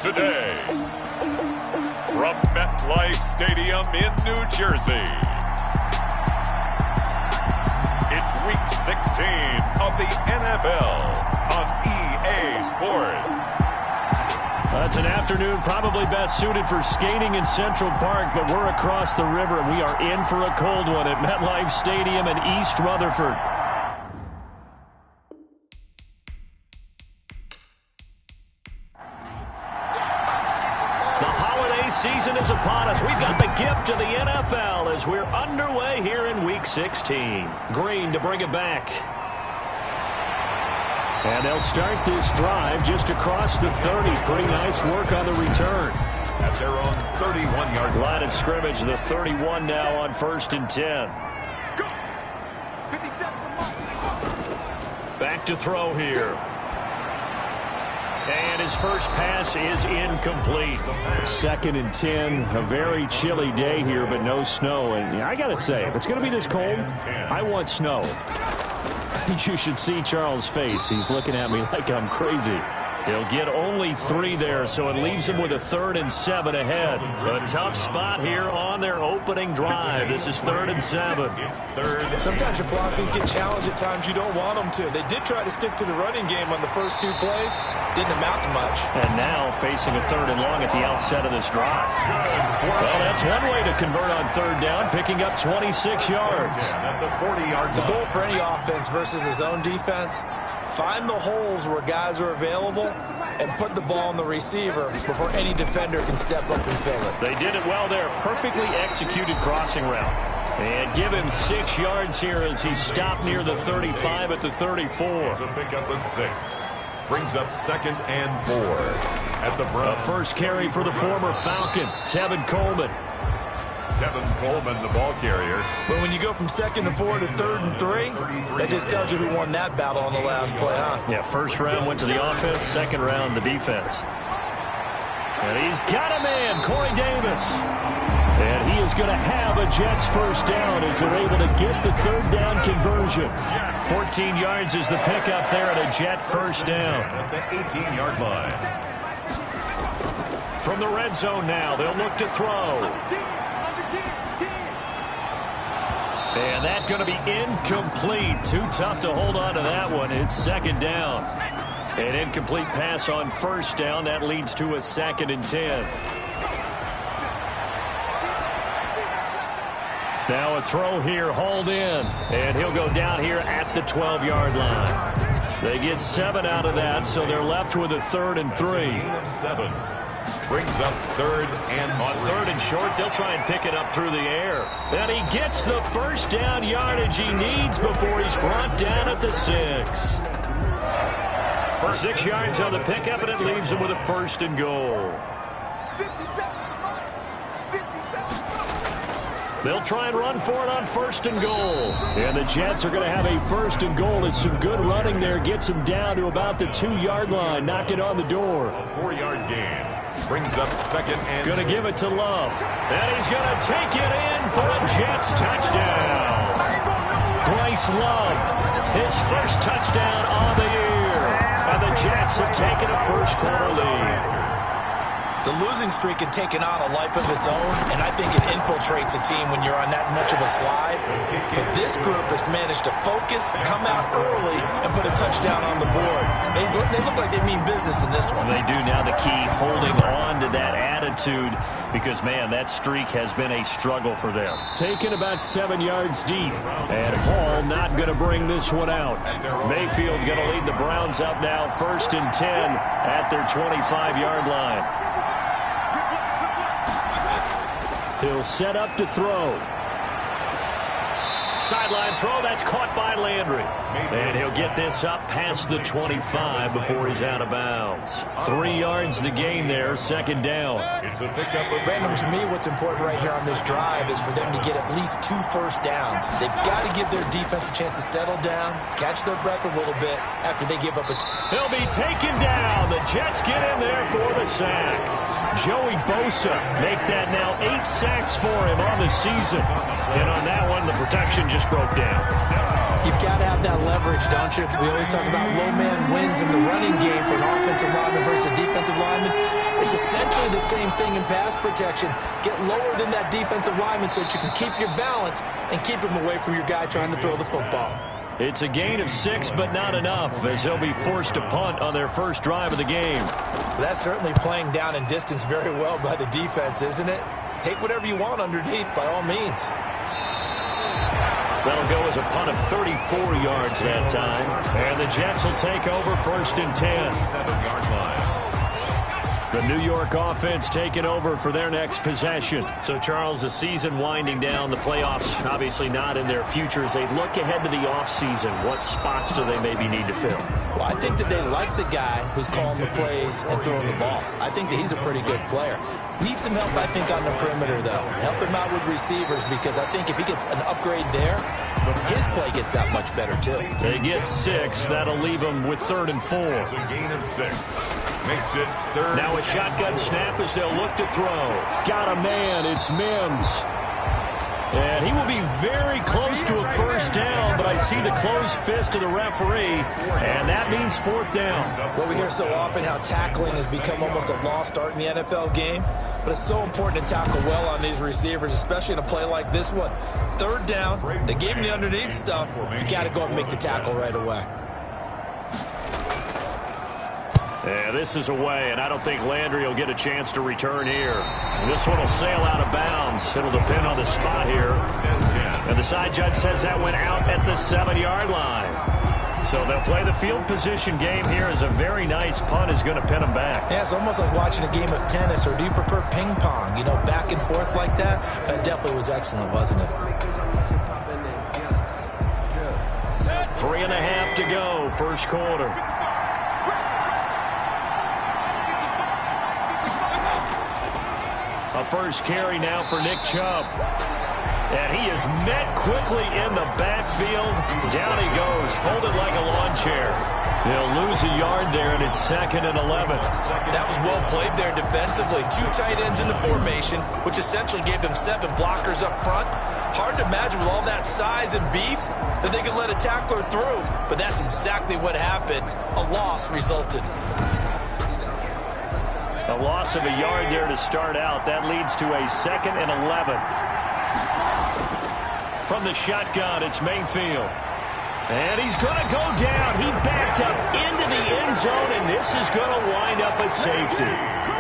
today. From MetLife Stadium in New Jersey, it's Week 16 of the NFL on EA Sports. It's an afternoon probably best suited for skating in Central Park, but we're across the river and we are in for a cold one at MetLife Stadium in East Rutherford. Season is upon us. We've got the gift of the NFL as we're underway here in Week 16. Green to bring it back. And they'll start this drive just across the 30. Pretty nice work on the return. At their own 31-yard line of scrimmage, the 31 now on 1st and 10. Back to throw here. And his first pass is incomplete. 2nd and 10, a very chilly day here, but no snow. And I got to say, if it's going to be this cold, I want snow. You should see Charles' face. He's looking at me like I'm crazy. He'll get only 3 there, so it leaves him with a 3rd and 7 ahead. A tough spot here on their opening drive. This is 3rd and 7. Sometimes your philosophies get challenged at times you don't want them to. They did try to stick to the running game on the first 2 plays. Didn't amount to much. And now facing a 3rd and long at the outset of this drive. Well, that's one way to convert on 3rd down, picking up 26 yards. The goal for any offense versus his own defense, find the holes where guys are available and put the ball on the receiver before any defender can step up and fill it. They did it well there. Perfectly executed crossing route. And give him 6 yards here as he stopped near the 35 at the 34. It's a pickup of 6. Brings up 2nd and 4 at the Browns. The first carry for the former Falcon, Tevin Coleman. Tevin Coleman, the ball carrier. But when you go from 2nd and 4 to 3rd and 3, that just tells you who won that battle on the last play, huh? Yeah, first round went to the offense, second round the defense. And he's got a man, Corey Davis. And he is going to have a Jets first down as they're able to get the 3rd down conversion. 14 yards is the pickup there at a Jet first down. At the 18-yard line. From the red zone now, they'll look to throw. And that's going to be incomplete. Too tough to hold on to that one. It's 2nd down. An incomplete pass on 1st down. That leads to a 2nd and 10. Now a throw here, hauled in. And he'll go down here at the 12-yard line. They get 7 out of that, so they're left with a 3rd and 3. 7. Brings up 3rd and on 3rd and short, they'll try and pick it up through the air. And he gets the first down yardage he needs before he's brought down at the 6. 6 yards on the pickup, and it leaves him with a 1st and goal. They'll try and run for it on 1st and goal. And the Jets are going to have a 1st and goal. There's some good running there. Gets him down to about the 2-yard line. Knock it on the door. A 4-yard gain. Brings up 2nd and... Going to give it to Love. And he's going to take it in for a Jets touchdown. Bryce Love, his first touchdown on the year. And the Jets have taken a first-quarter lead. The losing streak had taken on a life of its own, and I think it infiltrates a team when you're on that much of a slide. But this group has managed to focus, come out early, and put a touchdown on the board. They look like they mean business in this one. They do now. The key, holding on to that attitude, because, man, that streak has been a struggle for them. Taken about 7 yards deep, and Hall not going to bring this one out. Mayfield going to lead the Browns up now, 1st and 10 at their 25-yard line. He'll set up to throw. Sideline throw, that's caught by Landry. And he'll get this up past the 25 before he's out of bounds. 3 yards the gain there, 2nd down. It's a pickup of... Random, to me, what's important right here on this drive is for them to get at least 2 first downs. They've got to give their defense a chance to settle down, catch their breath a little bit after they give up a... He'll be taken down. The Jets get in there for the sack. Joey Bosa make that now 8 sacks for him on the season. And on that one, the protection just broke down. You've got to have that leverage, don't you? We always talk about low man wins in the running game for an offensive lineman versus a defensive lineman. It's essentially the same thing in pass protection. Get lower than that defensive lineman so that you can keep your balance and keep him away from your guy trying to throw the football. It's a gain of 6, but not enough, as he'll be forced to punt on their first drive of the game. That's certainly playing down in distance very well by the defense, isn't it? Take whatever you want underneath, by all means. That'll go as a punt of 34 yards that time. And the Jets will take over 1st and 10. 7-yard line. The New York offense taking over for their next possession. So, Charles, the season winding down, the playoffs obviously not in their future. As they look ahead to the offseason, what spots do they maybe need to fill? Well, I think that they like the guy who's calling the plays and throwing the ball. I think that he's a pretty good player. Needs some help, I think, on the perimeter, though. Help him out with receivers, because I think if he gets an upgrade there, his play gets that much better, too. They get 6. That'll leave them with 3rd and 4. It's a gain of 6. Makes it 3rd. Now a shotgun snap as they'll look to throw. Got a man. It's Mims. And he will be very close to a first down, but I see the closed fist of the referee, and that means 4th down. Well, we hear so often how tackling has become almost a lost art in the NFL game, but it's so important to tackle well on these receivers, especially in a play like this one. 3rd down, they gave him the underneath stuff. You got to go up and make the tackle right away. Yeah, this is away, and I don't think Landry will get a chance to return here. This one will sail out of bounds. It'll depend on the spot here. And the side judge says that went out at the 7-yard line. So they'll play the field position game here as a very nice punt is going to pin them back. Yeah, it's almost like watching a game of tennis, or do you prefer ping pong? You know, back and forth like that? That definitely was excellent, wasn't it? 3.5 to go, first quarter. A first carry now for Nick Chubb. And he is met quickly in the backfield. Down he goes, folded like a lawn chair. They'll lose a yard there, and it's 2nd and 11. That was well played there defensively. 2 tight ends in the formation, which essentially gave them 7 blockers up front. Hard to imagine with all that size and beef that they could let a tackler through. But that's exactly what happened. A loss resulted. A loss of a yard there to start out. That leads to a 2nd and 11. From the shotgun, it's Mayfield. And he's going to go down. He backed up into the end zone, and this is going to wind up a safety.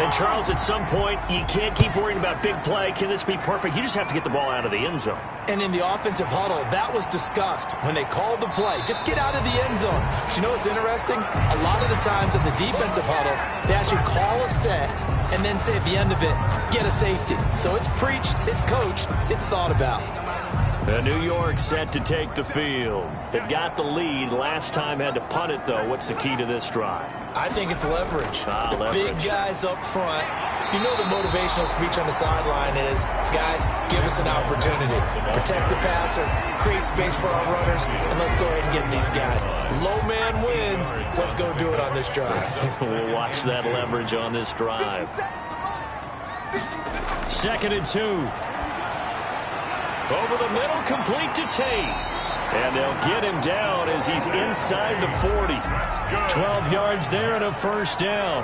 And, Charles, at some point, you can't keep worrying about big play. Can this be perfect? You just have to get the ball out of the end zone. And in the offensive huddle, that was discussed when they called the play. Just get out of the end zone. But you know what's interesting? A lot of the times in the defensive huddle, they actually call a set and then say at the end of it, get a safety. So it's preached, it's coached, it's thought about. New York set to take the field. They've got the lead. Last time had to punt it, though. What's the key to this drive? I think it's leverage. Leverage. Big guys up front. You know the motivational speech on the sideline is, guys, give us an opportunity. Protect the passer, create space for our runners, and let's go ahead and get these guys. Low man wins. Let's go do it on this drive. We'll watch that leverage on this drive. 2nd and 2. Over the middle, complete to Tate. And they'll get him down as he's inside the 40. 12 yards there and a first down.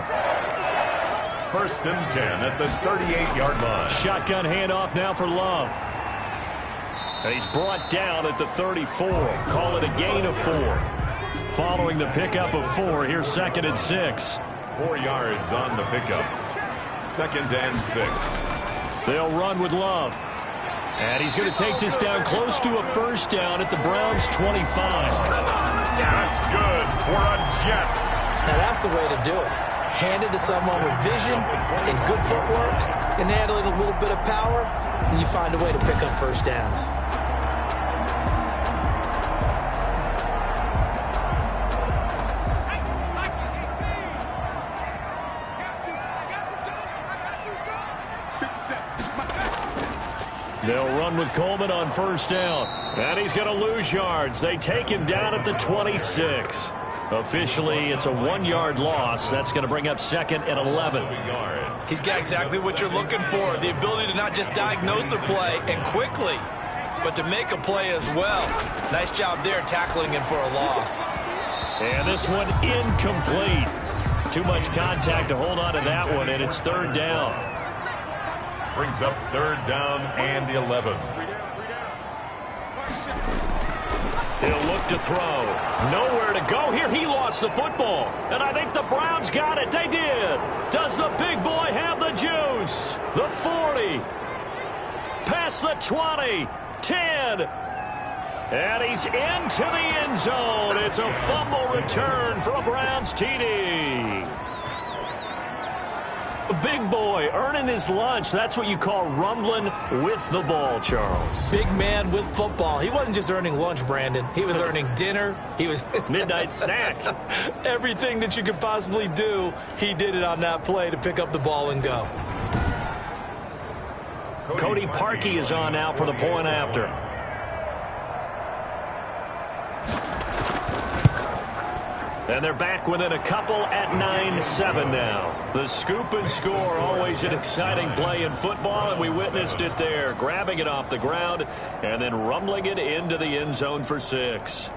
1st and 10 at the 38-yard line. Shotgun handoff now for Love. And he's brought down at the 34. Call it a gain of 4. Following the pickup of 4, here's 2nd and 6. 4 yards on the pickup. 2nd and 6. They'll run with Love. And he's going to take this down close to a first down at the Browns' 25. That's good for a Jets. Now that's the way to do it. Hand it to someone with vision and good footwork, and add a little bit of power, and you find a way to pick up first downs. They'll run with Coleman on first down. And he's going to lose yards. They take him down at the 26. Officially, it's a 1-yard loss. That's going to bring up 2nd and 11. He's got exactly what you're looking for, the ability to not just diagnose a play and quickly, but to make a play as well. Nice job there tackling him for a loss. And this one incomplete. Too much contact to hold on to that one, and it's 3rd down. Brings up 3rd down and 11. He'll look to throw. Nowhere to go here. He lost the football. And I think the Browns got it. They did. Does the big boy have the juice? The 40. Past the 20. 10. And he's into the end zone. It's a fumble return for a Browns TD. Big boy earning his lunch. That's what you call rumbling with the ball, Charles. Big man with football. He wasn't just earning lunch, Brandon. He was earning dinner. He was midnight snack. Everything that you could possibly do, he did it on that play to pick up the ball and go. Cody Parkey is on now for the point after. And they're back within a couple at 9-7 now. The scoop and score, always an exciting play in football, and we witnessed it there. Grabbing it off the ground and then rumbling it into the end zone for 6.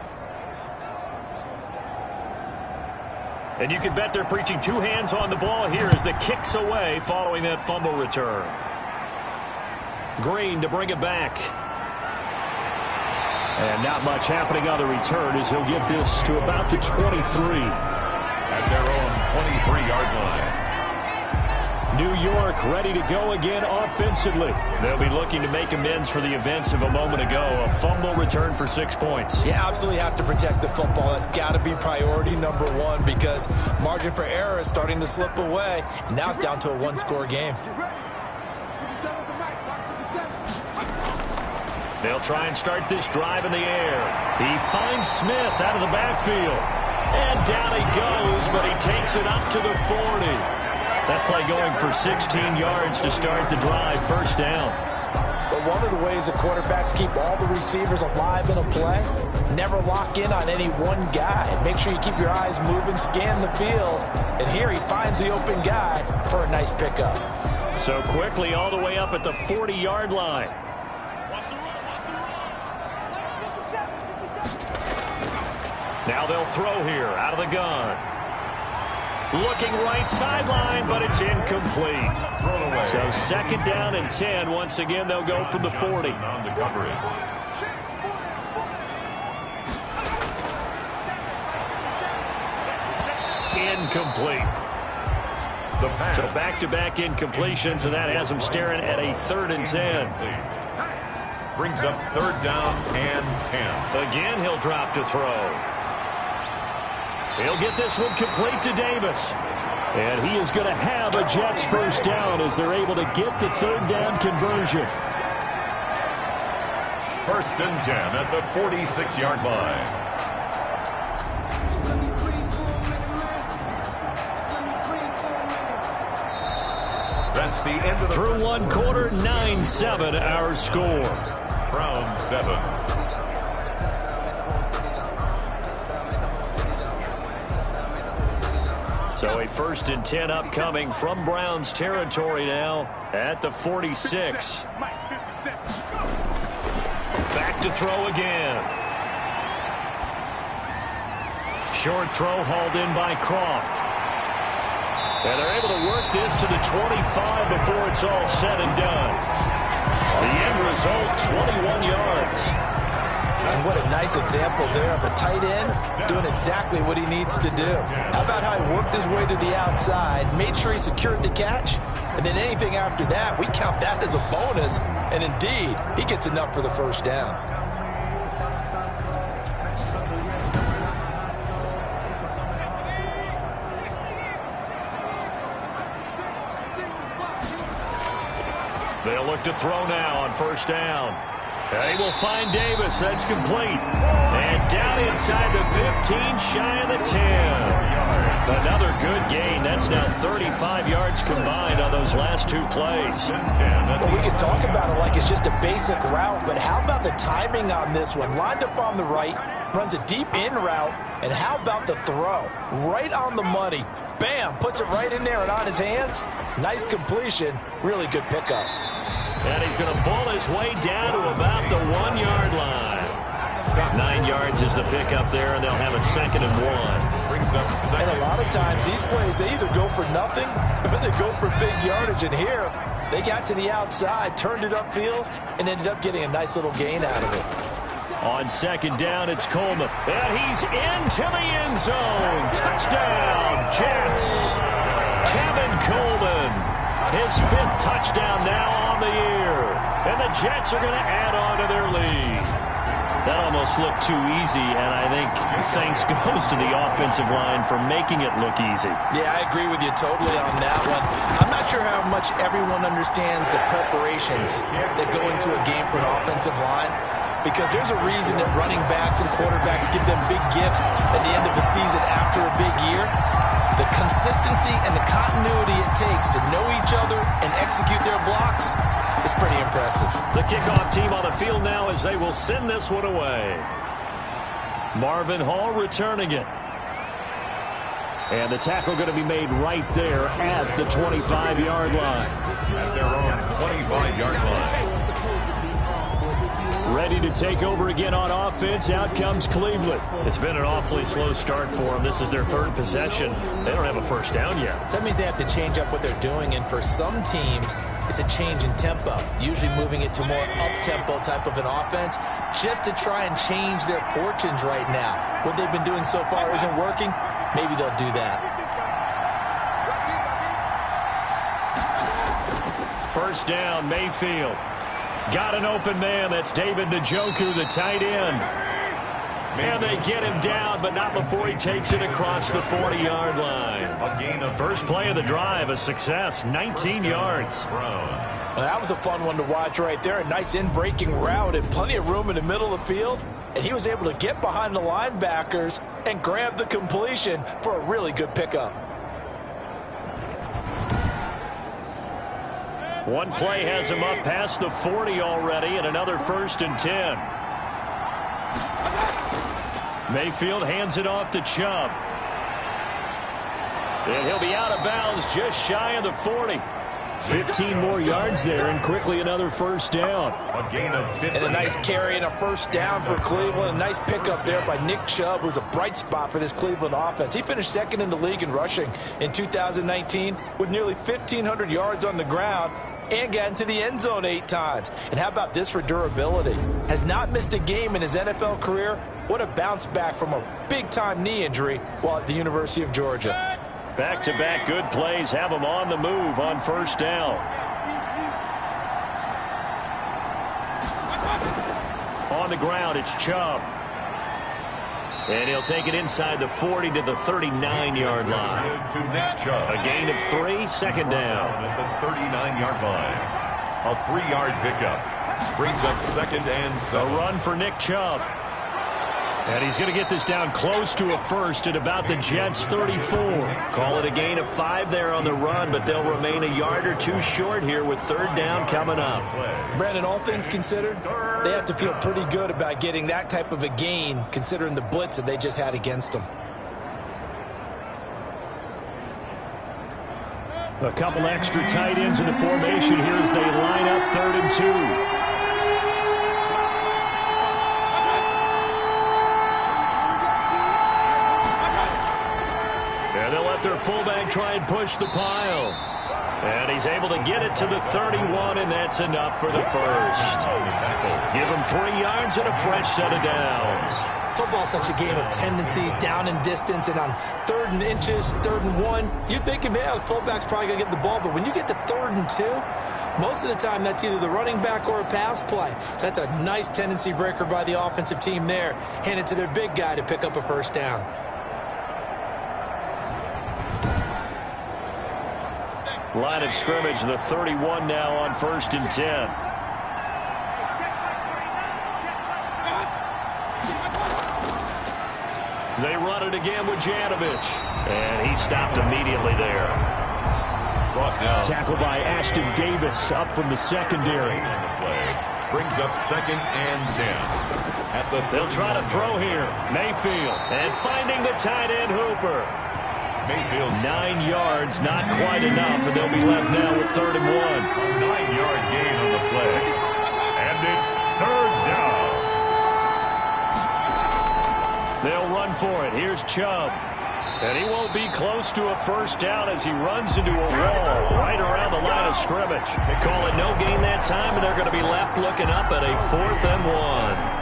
And you can bet they're preaching 2 hands on the ball here as the kick's away following that fumble return. Green to bring it back. And not much happening on the return as he'll get this to about the 23. At their own 23-yard line. New York ready to go again offensively. They'll be looking to make amends for the events of a moment ago. A fumble return for 6 points. You absolutely have to protect the football. That's got to be priority number 1 because margin for error is starting to slip away. And now it's down to a 1-score game. They'll try and start this drive in the air. He finds Smith out of the backfield. And down he goes, but he takes it up to the 40. That play going for 16 yards to start the drive. 1st down. But one of the ways that quarterbacks keep all the receivers alive in a play, never lock in on any one guy. Make sure you keep your eyes moving, scan the field. And here he finds the open guy for a nice pickup. So quickly all the way up at the 40-yard line. Now they'll throw here out of the gun. Looking right sideline, but it's incomplete. So 2nd down and 10. Once again, they'll go from the 40. On the coverage. Incomplete. The pass. So back-to-back incompletions, and that has them staring at a 3rd and 10. Brings up 3rd down and 10. Again, he'll drop to throw. He'll get this one complete to Davis. And he is going to have a Jets 1st down as they're able to get the 3rd down conversion. 1st and 10 at the 46-yard line. That's the end of the Through 1 quarter, 9-7 our score. Browns 7. So a 1st and 10 upcoming from Browns territory now at the 46. Back to throw again. Short throw hauled in by Croft. And they're able to work this to the 25 before it's all said and done. The end result, 21 yards. And what a nice example there of a tight end doing exactly what he needs to do. How about how he worked his way to the outside, made sure he secured the catch, and then anything after that, we count that as a bonus. And indeed, he gets enough for the 1st down. They'll look to throw now on 1st down. And he will find Davis. That's complete. And down inside the 15, shy of the 10. Another good gain. That's now 35 yards combined on those last two plays. Well, we can talk about it like it's just a basic route, but how about the timing on this one? Lined up on the right, runs a deep in route, and how about the throw? Right on the money. Bam, puts it right in there and on his hands. Nice completion. Really good pickup. And he's going to ball his way down to about the 1 yard line. 9 yards is the pickup there, and they'll have a 2nd and 1. Brings up second. And a lot of times these plays, they either go for nothing or they go for big yardage. And here, they got to the outside, turned it upfield, and ended up getting a nice little gain out of it. On 2nd down, it's Coleman. And he's into the end zone. Touchdown, Jets. Tevin Coleman. His 5th touchdown now on the year. And the Jets are going to add on to their lead. That almost looked too easy, and I think thanks goes to the offensive line for making it look easy. Yeah, I agree with you totally on that one. I'm not sure how much everyone understands the preparations that go into a game for an offensive line, because there's a reason that running backs and quarterbacks give them big gifts at the end of the season after a big year. The consistency and the continuity it takes to know each other and execute their blocks is pretty impressive. The kickoff team on the field now as they will send this one away. Marvin Hall returning it. And the tackle going to be made right there at the 25-yard line. At their own 25-yard line. Ready to take over again on offense. Out comes Cleveland. It's been an awfully slow start for them. This is their 3rd possession. They don't have a first down yet. So that means they have to change up what they're doing, and for some teams, it's a change in tempo, usually moving it to more up-tempo type of an offense just to try and change their fortunes right now. What they've been doing so far isn't working. Maybe they'll do that. First down, Mayfield. Got an open man. That's David Njoku, the tight end. And they get him down, but not before he takes it across the 40-yard line. First play of the drive, a success, 19 yards. Well, that was a fun one to watch right there. A nice in-breaking route and plenty of room in the middle of the field. And he was able to get behind the linebackers and grab the completion for a really good pickup. One play has him up past the 40 already, and another 1st and 10. Mayfield hands it off to Chubb. And he'll be out of bounds just shy of the 40. 15 more yards there, and quickly another first down. A gain of 50. And a nice carry and a first down for Cleveland. A nice pickup there by Nick Chubb, who's a bright spot for this Cleveland offense. He finished 2nd in the league in rushing in 2019 with nearly 1,500 yards on the ground and got into the end zone 8 times. And how about this for durability? Has not missed a game in his NFL career. What a bounce back from a big-time knee injury while at the University of Georgia. Back-to-back good plays have him on the move on first down. On the ground, it's Chubb. And he'll take it inside the 40 to the 39-yard line. To Nick Chubb. A gain of 3, 2nd down. At the 39-yard line. A 3-yard pickup. Brings up 2nd and 7. A run for Nick Chubb. And he's going to get this down close to a first at about the Jets' 34. Call it a gain of 5 there on the run, but they'll remain a yard or 2 short here with 3rd down coming up. Brandon, all things considered, they have to feel pretty good about getting that type of a gain, considering the blitz that they just had against them. A couple extra tight ends in the formation here as they line up 3rd and 2. Their fullback try and push the pile. And he's able to get it to the 31, and that's enough for the first. Give him 3 yards and a fresh set of downs. Football's such a game of tendencies, down in distance, and on 3rd and inches, 3rd and 1, you think, man, the fullback's probably going to get the ball. But when you get to 3rd and 2, most of the time that's either the running back or a pass play. So that's a nice tendency breaker by the offensive team there. Hand it to their big guy to pick up a first down. Line of scrimmage, the 31 now on 1st and 10. They run it again with Janovich. And he stopped immediately there. Brought down. Tackle by Ashton Davis up from the secondary. Brings up 2nd and 10. They'll try to throw here. Mayfield. And finding the tight end Hooper. Mayfield. 9 yards, not quite enough, and they'll be left now with 3rd and 1. A 9-yard gain on the play. And it's 3rd down. They'll run for it. Here's Chubb. And he won't be close to a first down as he runs into a wall right around the line of scrimmage. They call it no gain that time, and they're going to be left looking up at a 4th and 1.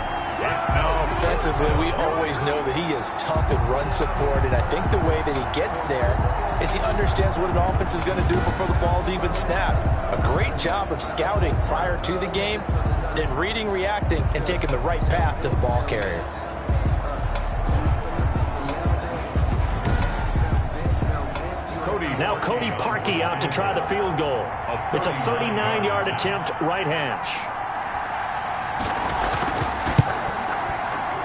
Defensively, we always know that he is tough in run support, and I think the way that he gets there is he understands what an offense is going to do before the ball's even snapped. A great job of scouting prior to the game, then reading, reacting, and taking the right path to the ball carrier. Now Cody Parkey out to try the field goal. It's a 39-yard attempt, right hash.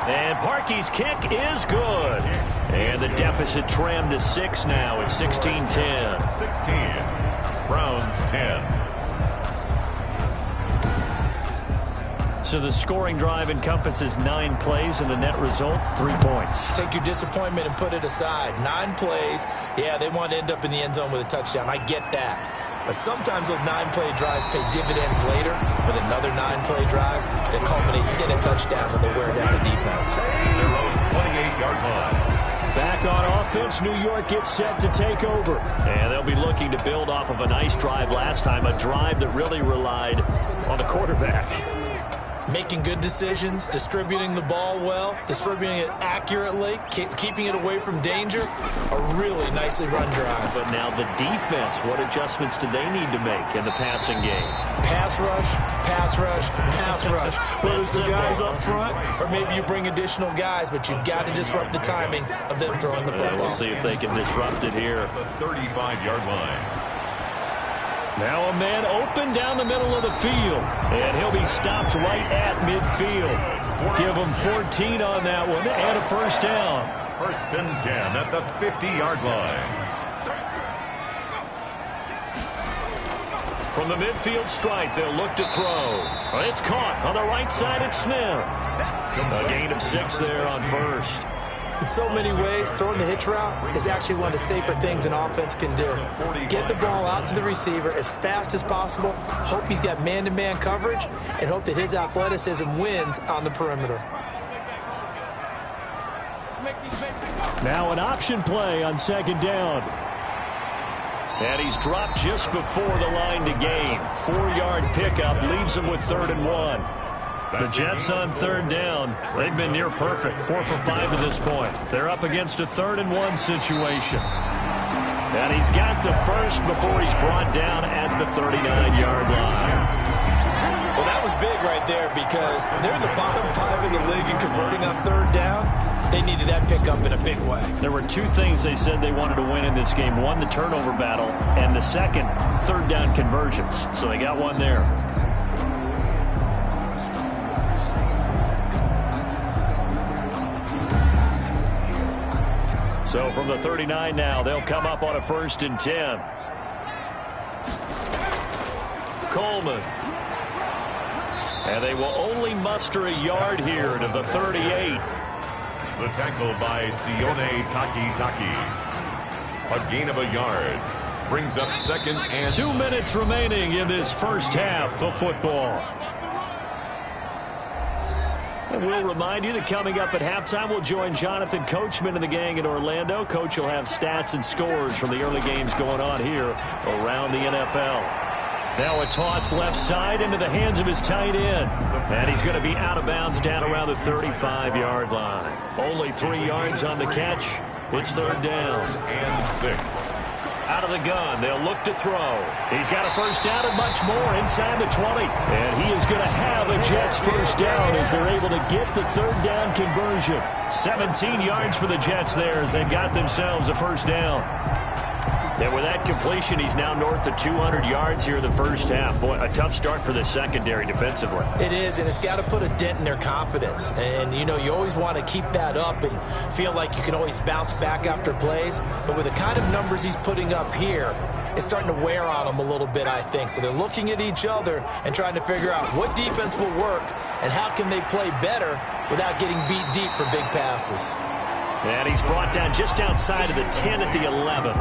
And Parkey's kick is good. And the deficit trimmed to 6 now. It's 16-10. 16. Browns 10. So the scoring drive encompasses 9 plays, and the net result, 3 points. Take your disappointment and put it aside. 9 plays. Yeah, they want to end up in the end zone with a touchdown. I get that. But sometimes those 9-play drives pay dividends later with another 9-play drive that culminates in a touchdown when they wear down the defense. Their own 28-yard line. Back on offense, New York gets set to take over. And they'll be looking to build off of a nice drive last time, a drive that really relied on the quarterback. Making good decisions, distributing the ball well, distributing it accurately, keeping it away from danger. A really nicely run drive. But now the defense, what adjustments do they need to make in the passing game? Pass rush, pass rush, pass rush. Whether it's the guys up front or maybe you bring additional guys, but you've got to disrupt the timing of them throwing the football. We'll see if they can disrupt it here. The 35-yard line. Now a man open down the middle of the field, and he'll be stopped right at midfield. Give him 14 on that one and a first down. 1st and 10 at the 50-yard line. From the midfield stripe, they'll look to throw. But it's caught on the right side at Smith. A gain of 6 there on first. In so many ways, throwing the hitch route is actually one of the safer things an offense can do. Get the ball out to the receiver as fast as possible, hope he's got man-to-man coverage, and hope that his athleticism wins on the perimeter. Now an option play on 2nd down. And he's dropped just before the line to gain. 4-yard pickup leaves him with 3rd and 1. The Jets on 3rd down. They've been near perfect. 4 for 5 to this point. They're up against a 3rd and 1 situation. And he's got the first before he's brought down at the 39-yard line. Well, that was big right there because they're the bottom 5 in the league in converting on 3rd down. They needed that pickup in a big way. There were 2 things they said they wanted to win in this game. One, the turnover battle, and the second, 3rd down conversions. So they got one there. So from the 39 now, they'll come up on a 1st and 10. Coleman. And they will only muster a yard here to the 38. The tackle by Sione Taki. A gain of a yard. Brings up 2nd and 2 minutes remaining in this first half of football. And we'll remind you that coming up at halftime, we'll join Jonathan Coachman and the gang in Orlando. Coach will have stats and scores from the early games going on here around the NFL. Now a toss left side into the hands of his tight end. And he's going to be out of bounds down around the 35-yard line. Only 3 yards on the catch. It's 3rd down. And 6. Out of the gun, they'll look to throw. He's got a first down and much more inside the 20. And he is going to have a Jets first down as they're able to get the 3rd down conversion. 17 yards for the Jets there as they've got themselves a first down. And with that completion, he's now north of 200 yards here in the first half. Boy, a tough start for the secondary defensively. It is, and it's got to put a dent in their confidence. And, you know, you always want to keep that up and feel like you can always bounce back after plays. But with the kind of numbers he's putting up here, it's starting to wear on them a little bit, I think. So they're looking at each other and trying to figure out what defense will work and how can they play better without getting beat deep for big passes. And he's brought down just outside of the 10 at the 11.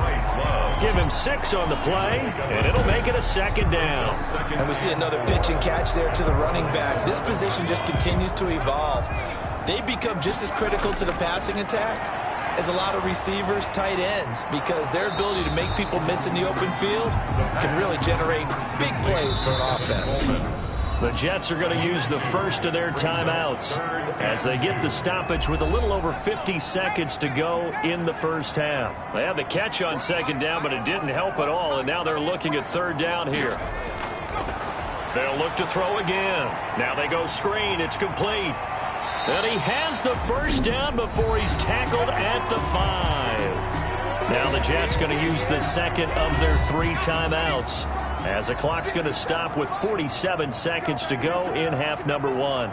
Give him 6 on the play, and it'll make it a second down. And we see another pitch and catch there to the running back. This position just continues to evolve. They become just as critical to the passing attack as a lot of receivers, tight ends, because their ability to make people miss in the open field can really generate big plays for an offense. The Jets are going to use the first of their timeouts as they get the stoppage with a little over 50 seconds to go in the first half. They had the catch on second down, but it didn't help at all, and now they're looking at third down here. They'll look to throw again. Now they go screen. It's complete. And he has the first down before he's tackled at the 5. Now the Jets going to use the second of their 3 timeouts, as the clock's going to stop with 47 seconds to go in half number 1.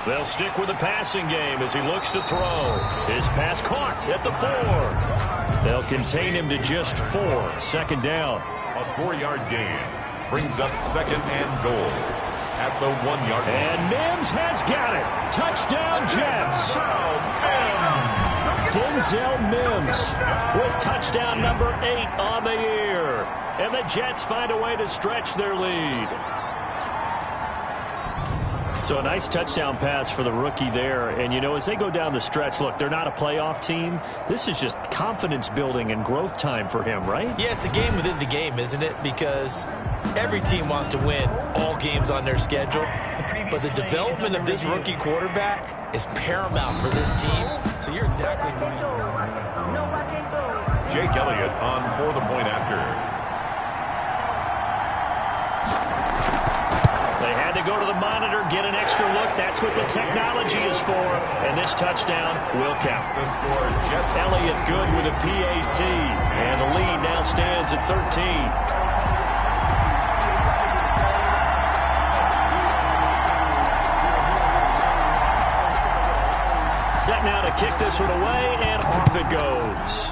They'll stick with the passing game as he looks to throw. His pass caught at the 4. They'll contain him to just 4. Second down. A 4-yard gain brings up second and goal at the 1-yard line. And Mims has got it. Touchdown, Jets. Denzel Mims with touchdown number 8 on the year. And the Jets find a way to stretch their lead. So a nice touchdown pass for the rookie there. And, you know, as they go down the stretch, look, they're not a playoff team. This is just confidence building and growth time for him, right? Yeah, it's a game within the game, isn't it? Because every team wants to win all games on their schedule. But the development of this rookie quarterback is paramount for this team. So you're exactly right. Jake Elliott on for the point after. They had to go to the monitor, get an extra look. That's what the technology is for. And this touchdown will count. The score, Jets. Elliott good with a PAT. And the lead now stands at 13. Set now to kick this one away, and off it goes.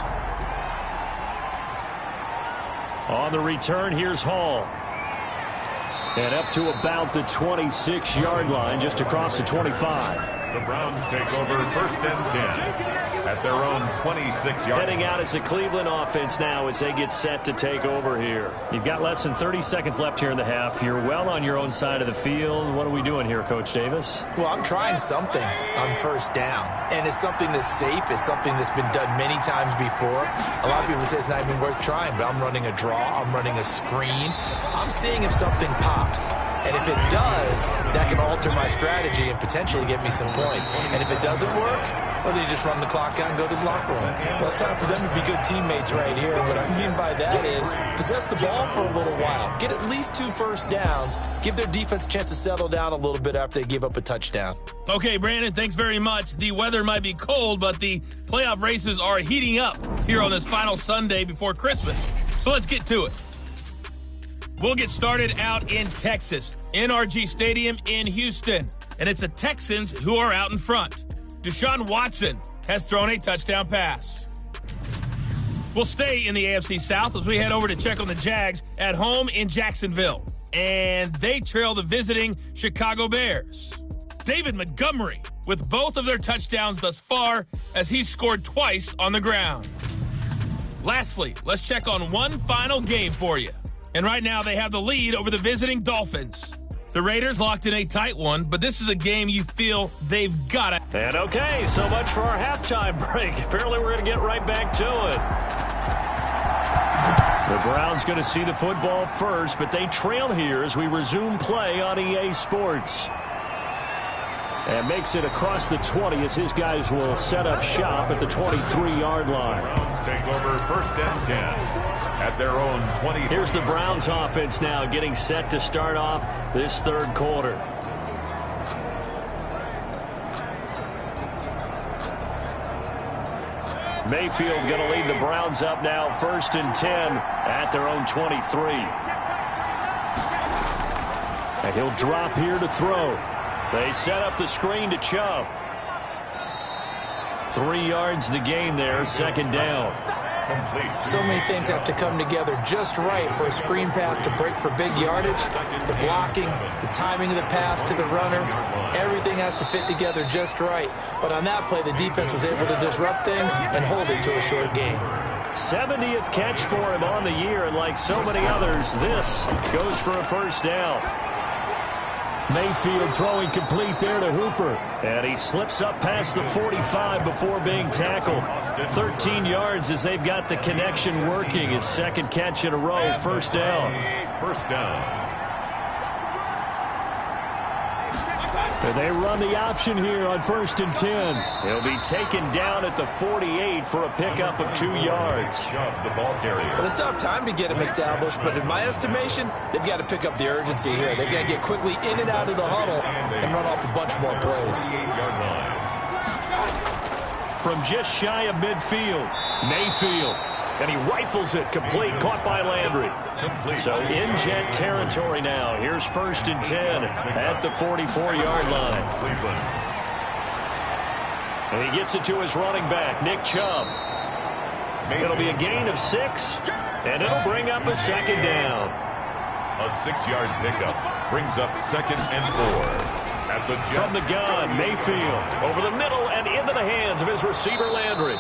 On the return, here's Hall. And up to about the 26-yard line, just across the 25. The Browns take over first and 10 at their own 26-yard. Heading out as the Cleveland offense now as they get set to take over here. You've got less than 30 seconds left here in the half. You're well on your own side of the field. What are we doing here, Coach Davis? Well, I'm trying something on first down. And it's something that's safe. It's something that's been done many times before. A lot of people say it's not even worth trying, but I'm running a draw. I'm running a screen. I'm seeing if something pops. And if it does, that can alter my strategy and potentially get me some points. And if it doesn't work, well, then you just run the clock out and go to the locker room. Well, it's time for them to be good teammates right here. What I mean by that is possess the ball for a little while. Get at least 2 first downs. Give their defense a chance to settle down a little bit after they give up a touchdown. Okay, Brandon, thanks very much. The weather might be cold, but the playoff races are heating up here on this final Sunday before Christmas. So let's get to it. We'll get started out in Texas, NRG Stadium in Houston. And it's the Texans who are out in front. Deshaun Watson has thrown a touchdown pass. We'll stay in the AFC South as we head over to check on the Jags at home in Jacksonville. And they trail the visiting Chicago Bears. David Montgomery with both of their touchdowns thus far as he's scored twice on the ground. Lastly, let's check on one final game for you. And right now they have the lead over the visiting Dolphins. The Raiders locked in a tight one, but this is a game you feel they've got to. And okay, so much for our halftime break. Apparently we're going to get right back to it. The Browns going to see the football first, but they trail here as we resume play on EA Sports. And makes it across the 20 as his guys will set up shop at the 23-yard line. Browns take over first and 10 at their own 20. Here's the Browns offense now getting set to start off this third quarter. Mayfield going to lead the Browns up now, 1st and 10 at their own 23. And he'll drop here to throw. They set up the screen to Chubb. 3 yards the gain there, 2nd down. Complete. So many things have to come together just right for a screen pass to break for big yardage. The blocking, the timing of the pass to the runner, everything has to fit together just right. But on that play, the defense was able to disrupt things and hold it to a short gain. 70th catch for him on the year, and like so many others, this goes for a 1st down. Mayfield throwing complete there to Hooper. And he slips up past the 45 before being tackled. 13 yards as they've got the connection working. His 2nd catch in a row, 1st down. 1st down. And they run the option here on 1st and 10. He'll be taken down at the 48 for a pickup of 2 yards. The ball carrier. Well, they still have time to get him established, but in my estimation, they've got to pick up the urgency here. They've got to get quickly in and out of the huddle and run off a bunch more plays. From just shy of midfield, Mayfield. And he rifles it complete, caught by Landry. So in jet territory now. Here's 1st and 10 at the 44-yard line. And he gets it to his running back, Nick Chubb. It'll be a gain of 6, and it'll bring up a 2nd down. A 6-yard pickup brings up 2nd and 4. At the From the gun, Mayfield over the middle and into the hands of his receiver, Landry.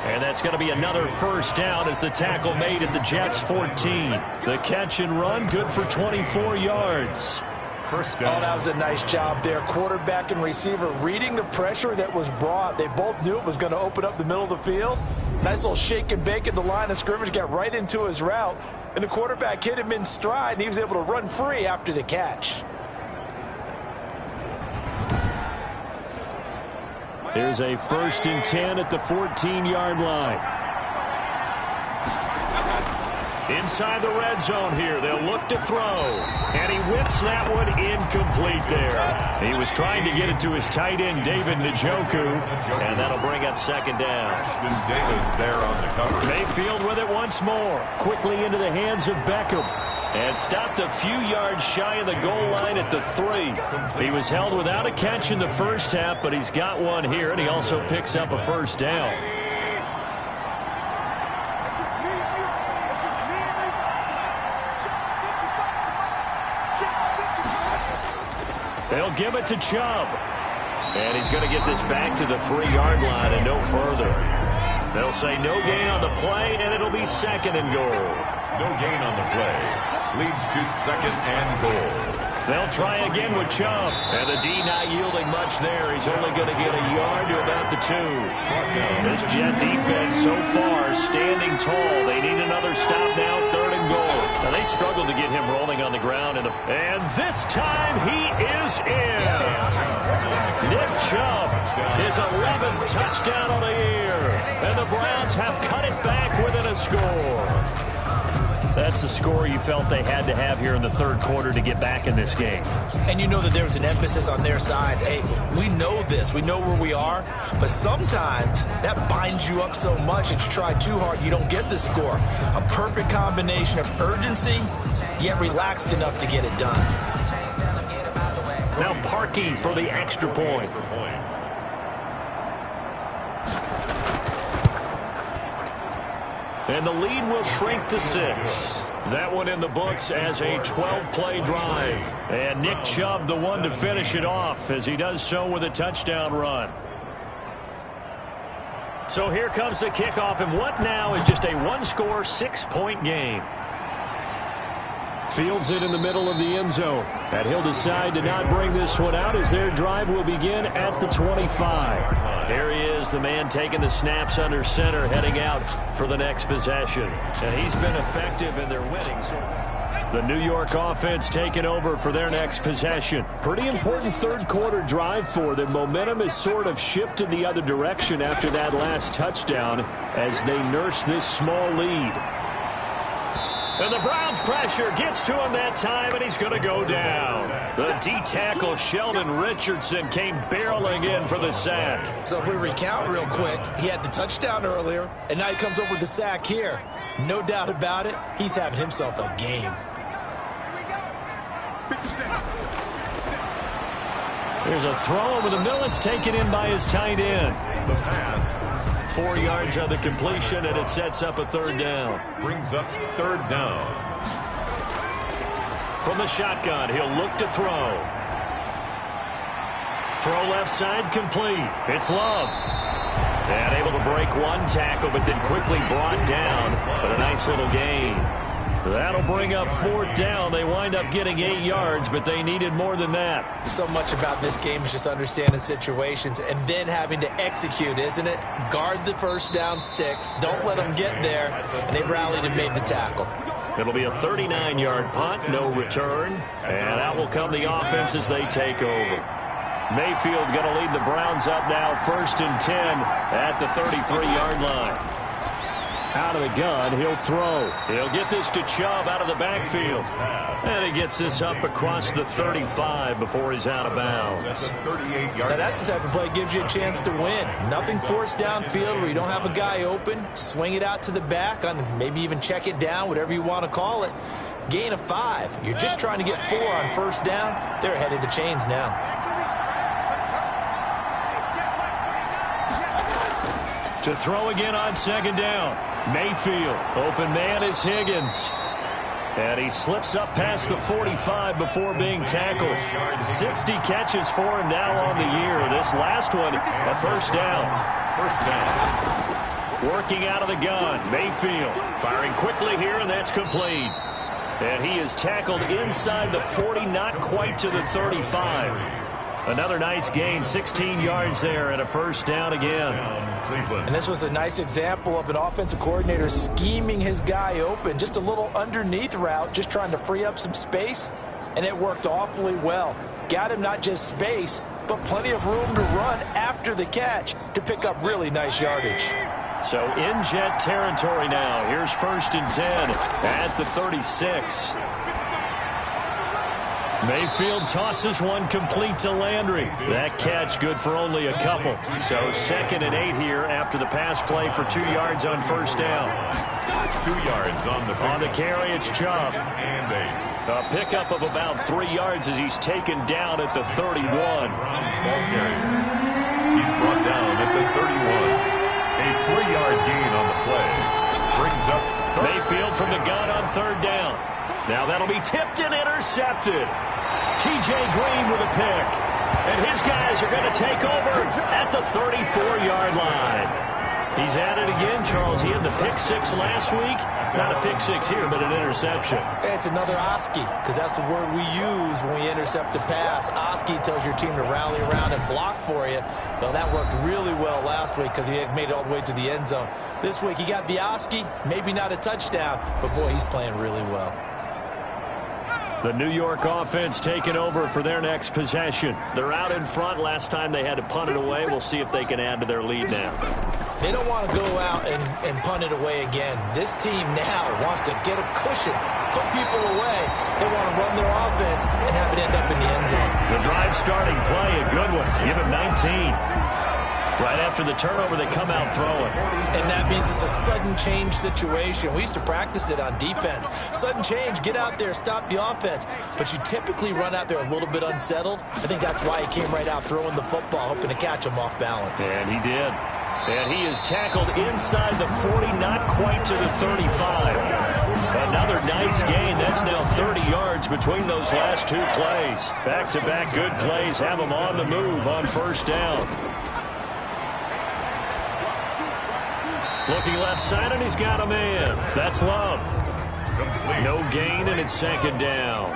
And that's going to be another 1st down as the tackle made at the Jets' 14. The catch and run, good for 24 yards. 1st down. Oh, that was a nice job there. Quarterback and receiver reading the pressure that was brought. They both knew it was going to open up the middle of the field. Nice little shake and bake at the line of scrimmage, got right into his route. And the quarterback hit him in stride, and he was able to run free after the catch. Here's a 1st and 10 at the 14-yard line. Inside the red zone here, they'll look to throw. And he whips that one incomplete there. He was trying to get it to his tight end, David Njoku, and that'll bring up 2nd down. Davis there on the cover. Mayfield with it once more. Quickly into the hands of Beckham. And stopped a few yards shy of the goal line at the 3. He was held without a catch in the 1st half, but he's got one here, and he also picks up a 1st down. They'll give it to Chubb. And he's going to get this back to the 3-yard line and no further. They'll say no gain on the play, and it'll be 2nd and goal. No gain on the play. Leads to 2nd and goal. They'll try again with Chubb. And the D not yielding much there. He's only going to get a yard to about the 2. This Jet defense so far standing tall. They need another stop now, 3rd and goal. Now they struggled to get him rolling on the ground. And this time he is in. Nick Chubb, his 11th touchdown on the year. And the Browns have cut it back within a score. That's the score you felt they had to have here in the 3rd quarter to get back in this game. And you know that there was an emphasis on their side. Hey, we know this. We know where we are. But sometimes that binds you up so much that you try too hard, you don't get the score. A perfect combination of urgency, yet relaxed enough to get it done. Now Parkey for the extra point. And the lead will shrink to 6. That one in the books as a 12-play drive. And Nick Chubb, the one to finish it off, as he does so with a touchdown run. So here comes the kickoff, and what now is just a 1-score, 6-point game. Fields it in the middle of the end zone. And he'll decide to not bring this one out as their drive will begin at the 25. Here he is, the man taking the snaps under center, heading out for the next possession. And he's been effective in their winning. The New York offense taking over for their next possession. Pretty important 3rd quarter drive for them. Momentum has sort of shifted the other direction after that last touchdown as they nurse this small lead. And the Browns pressure gets to him that time, and he's going to go down. The D-tackle Sheldon Richardson came barreling in for the sack. So if we recount real quick, he had the touchdown earlier, and now he comes up with the sack here. No doubt about it, he's having himself a game. There's a throw over the middle. It's taken in by his tight end. The pass 4 yards on the completion, and it sets up a third down. brings up third down. From the shotgun, he'll look to throw. Throw left side, complete. It's Love. And able to break one tackle, but then quickly brought down. But a nice little gain. That'll bring up fourth down. They wind up getting 8 yards, but they needed more than that. So much about this game is just understanding situations and then having to execute, isn't it? Guard the first down sticks. Don't let them get there. And they rallied and made the tackle. It'll be a 39-yard punt, no return. And out will come the offense as they take over. Mayfield going to lead the Browns up now, 1st and 10 at the 33-yard line. Out of the gun, he'll throw. He'll get this to Chubb out of the backfield. And he gets this up across the 35 before he's out of bounds. Now that's the type of play that gives you a chance to win. Nothing forced downfield where you don't have a guy open. Swing it out to the back, maybe even check it down, whatever you want to call it. Gain of 5. You're just trying to get 4 on first down. They're ahead of the chains now. To throw again on second down. Mayfield. Open man is Higgins. And he slips up past the 45 before being tackled. 60 catches for him now on the year. This last one, a first down. First down. Working out of the gun. Mayfield firing quickly here, and that's complete. And he is tackled inside the 40, not quite to the 35. Another nice gain, 16 yards there, and a first down again. And this was a nice example of an offensive coordinator scheming his guy open. Just a little underneath route, just trying to free up some space, and it worked awfully well. Got him not just space, but plenty of room to run after the catch to pick up really nice yardage. So in jet territory now. Here's 1st and 10 at the 36. Mayfield tosses one complete to Landry. That catch good for only a couple. So 2nd and 8 here after the pass play for 2 yards on first down. 2 yards on the pickup. On the carry, it's Chubb. And 8. A pickup of about 3 yards as he's taken down at the 31. Browns ball carrier. He's brought down at the 31. A 3-yard gain on the play. Brings up Mayfield from the gun on third down. Now that'll be tipped and intercepted. T.J. Green with a pick. And his guys are going to take over at the 34-yard line. He's at it again, Charles. He had the pick 6 last week. Not a pick 6 here, but an interception. It's another Oski, because that's the word we use when we intercept a pass. Oski tells your team to rally around and block for you. Well, that worked really well last week because he had made it all the way to the end zone. This week he got the Oski, maybe not a touchdown, but boy, he's playing really well. The New York offense taking over for their next possession. They're out in front. Last time they had to punt it away. We'll see if they can add to their lead now. They don't want to go out and punt it away again. This team now wants to get a cushion, put people away. They want to run their offense and have it end up in the end zone. The drive starting play, a good one. Give him 19. Right after the turnover, they come out throwing. And that means it's a sudden change situation. We used to practice it on defense. Sudden change, get out there, stop the offense. But you typically run out there a little bit unsettled. I think that's why he came right out throwing the football, hoping to catch him off balance. And he did. And he is tackled inside the 40, not quite to the 35. Another nice gain. That's now 30 yards between those last 2 plays. Back-to-back good plays have him on the move on first down. Looking left side, and he's got a man. That's Love. complete. No gain, and it's second down.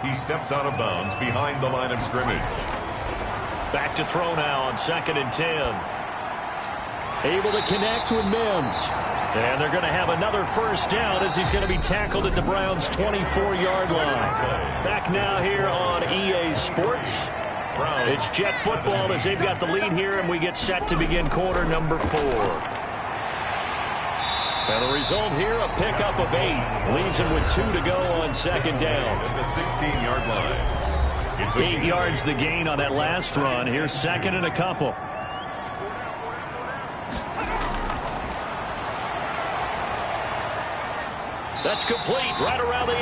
He steps out of bounds behind the line of scrimmage. Back to throw now on 2nd and 10. Able to connect with Mims. And they're going to have another first down as he's going to be tackled at the Browns' 24-yard line. Back now here on EA Sports. It's Jet football as they've got the lead here, and we get set to begin quarter number 4. And the result here, a pickup of 8. Leaves him with 2 to go on second down. At the 16-yard line. It's 8 yards the gain on that last run. Here's second and a couple. That's complete right around the 8.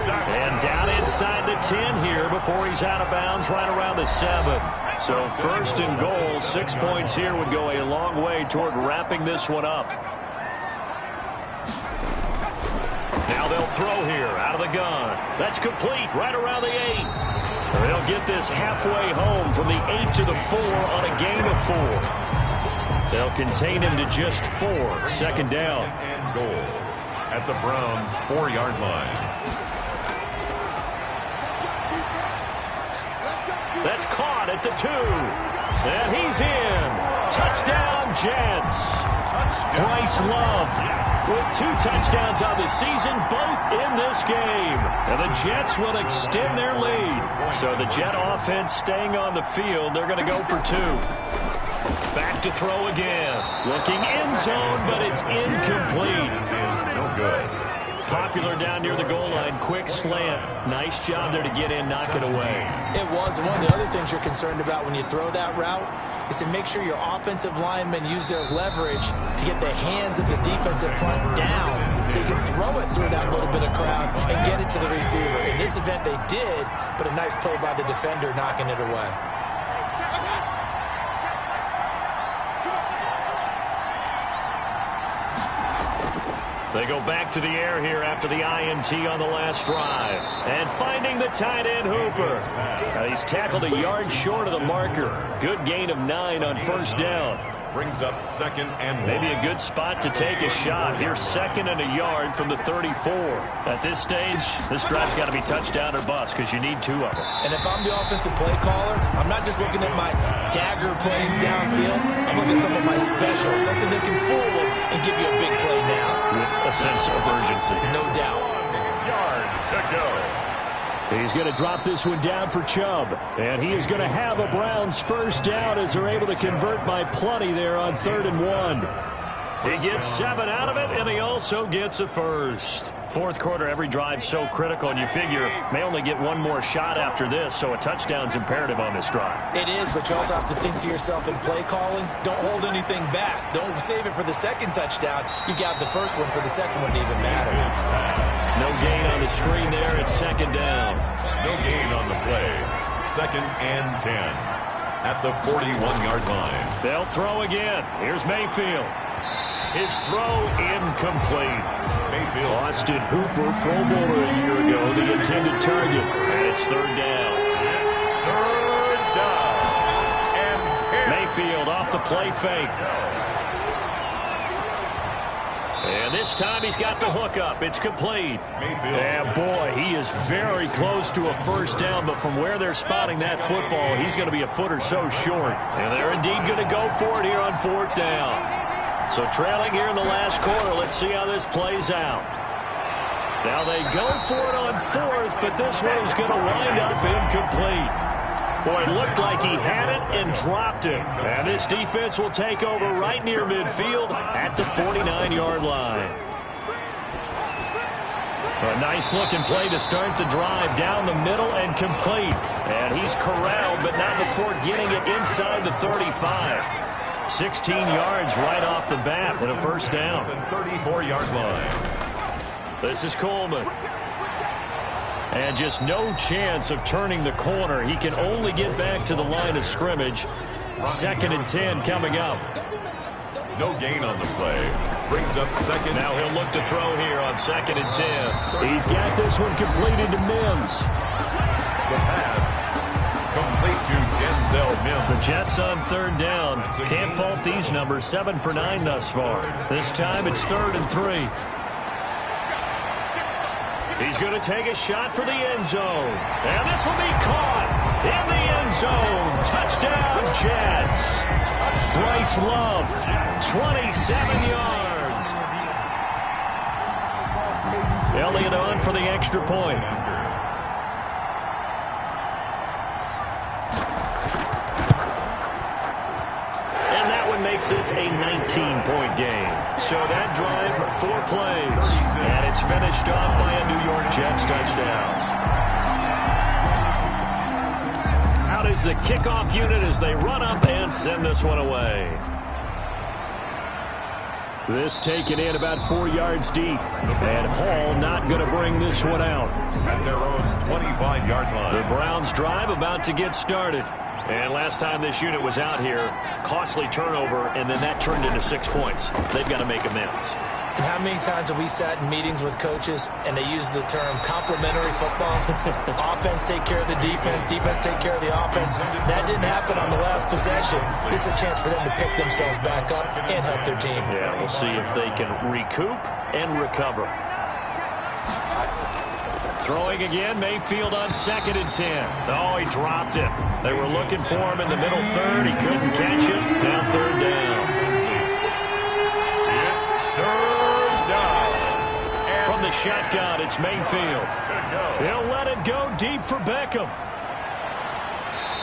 And down inside the 10 here before he's out of bounds right around the 7. So first and goal, 6 points here would go a long way toward wrapping this one up. Now they'll throw here out of the gun. That's complete right around the 8. They'll get this halfway home from the 8 to the 4 on a gain of 4. They'll contain him to just 4. Second down. And goal at the Browns' 4-yard line. That's caught at the 2. And he's in. Touchdown, Jets. Bryce Love with 2 touchdowns on the season, both in this game. And the Jets will extend their lead. So the Jet offense staying on the field. They're going to go for 2. Back to throw again. Looking end zone, but it's incomplete. It is no good. Popular down near the goal line. Quick slant. Nice job there to get in, knock it away. It was. And one of the other things you're concerned about when you throw that route is to make sure your offensive linemen use their leverage to get the hands of the defensive front down so you can throw it through that little bit of crowd and get it to the receiver. In this event, they did, but a nice play by the defender knocking it away. They go back to the air here after the INT on the last drive. And finding the tight end, Hooper. He's tackled a yard short of the marker. Good gain of 9 on first down. Brings up second and 1. Maybe a good spot to take a shot. Here's second and a yard from the 34. At this stage, this drive's got to be touchdown or bust because you need 2 of them. And if I'm the offensive play caller, I'm not just looking at my dagger plays downfield. I'm looking at some of my specials, something that can fool them and give you a big play now. With a sense of urgency. No doubt. 1 yard to go. He's going to drop this one down for Chubb. And he is going to have a Browns first down as they're able to convert by plenty there on 3rd and 1. He gets 7 out of it, and he also gets a first. Fourth quarter, every drive so critical, and you figure may only get 1 more shot after this, so a touchdown's imperative on this drive. It is, but you also have to think to yourself in play calling, don't hold anything back. Don't save it for the second touchdown. You got the first one for the second one to even matter. No gain on the screen there. It's second down. No gain on the play. 2nd and 10 at the 41-yard line. They'll throw again. Here's Mayfield. His throw incomplete. Mayfield. Austin Hooper, Pro Bowler a year ago, the intended target. And it's 3rd down. 3rd down. And 10. Mayfield off the play fake. And this time he's got the hookup. It's complete. Mayfield. And boy, he is very close to a first down, but from where they're spotting that football, he's going to be a foot or so short. And they're indeed going to go for it here on 4th down. So trailing here in the last quarter, let's see how this plays out. Now they go for it on 4th, but this one is going to wind up incomplete. Boy, it looked like he had it and dropped it. And this defense will take over right near midfield at the 49-yard line. A nice-looking play to start the drive down the middle and complete. And he's corralled, but not before getting it inside the 35. 16 yards right off the bat with a first down. The 34-yard line. This is Coleman. And just no chance of turning the corner. He can only get back to the line of scrimmage. 2nd and 10 coming up. No gain on the play. Brings up second. Now he'll look to throw here on 2nd and 10. He's got this one completed to Mims. The pass complete to Denzel Mims. The Jets on 3rd down. Can't fault these numbers. 7 for 9 thus far. This time it's 3rd and 3. He's going to take a shot for the end zone. And this will be caught in the end zone. Touchdown, Jets. Bryce Love, 27 yards. Elliott on for the extra point. This is a 19-point game. So that drive, 4 plays. And it's finished off by a New York Jets touchdown. Out is the kickoff unit as they run up and send this one away. This taken in about 4 yards deep. And Hall not going to bring this one out. At their own 25-yard line. The Browns drive about to get started. And last time this unit was out here, costly turnover, and then that turned into 6 points. They've got to make amends. And how many times have we sat in meetings with coaches and they use the term complementary football? Offense take care of the defense, defense take care of the offense. That didn't happen on the last possession. This is a chance for them to pick themselves back up and help their team. Yeah, we'll see if they can recoup and recover. Throwing again, Mayfield on 2nd and 10. Oh, he dropped it. They were looking for him in the middle third. He couldn't catch it. Now 3rd down. From the shotgun, it's Mayfield. He'll let it go deep for Beckham.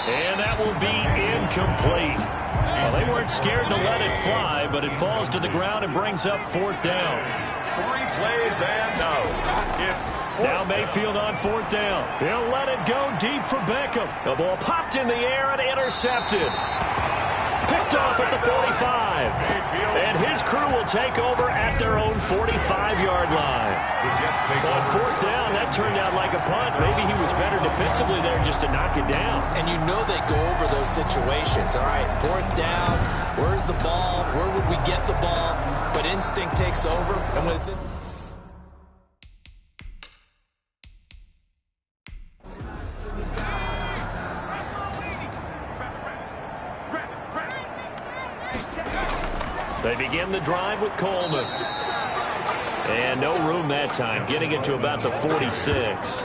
And that will be incomplete. Well, they weren't scared to let it fly, but it falls to the ground and brings up 4th down. 3 plays and no. It's now Mayfield on 4th down. He'll let it go deep for Beckham. The ball popped in the air and intercepted. Picked off at the 45. And his crew will take over at their own 45-yard line. On 4th down, that turned out like a punt. Maybe he was better defensively there just to knock it down. And you know they go over those situations. All right, 4th down. Where's the ball? Where would we get the ball? But instinct takes over. And when it's in... They begin the drive with Coleman. And no room that time, getting it to about the 46.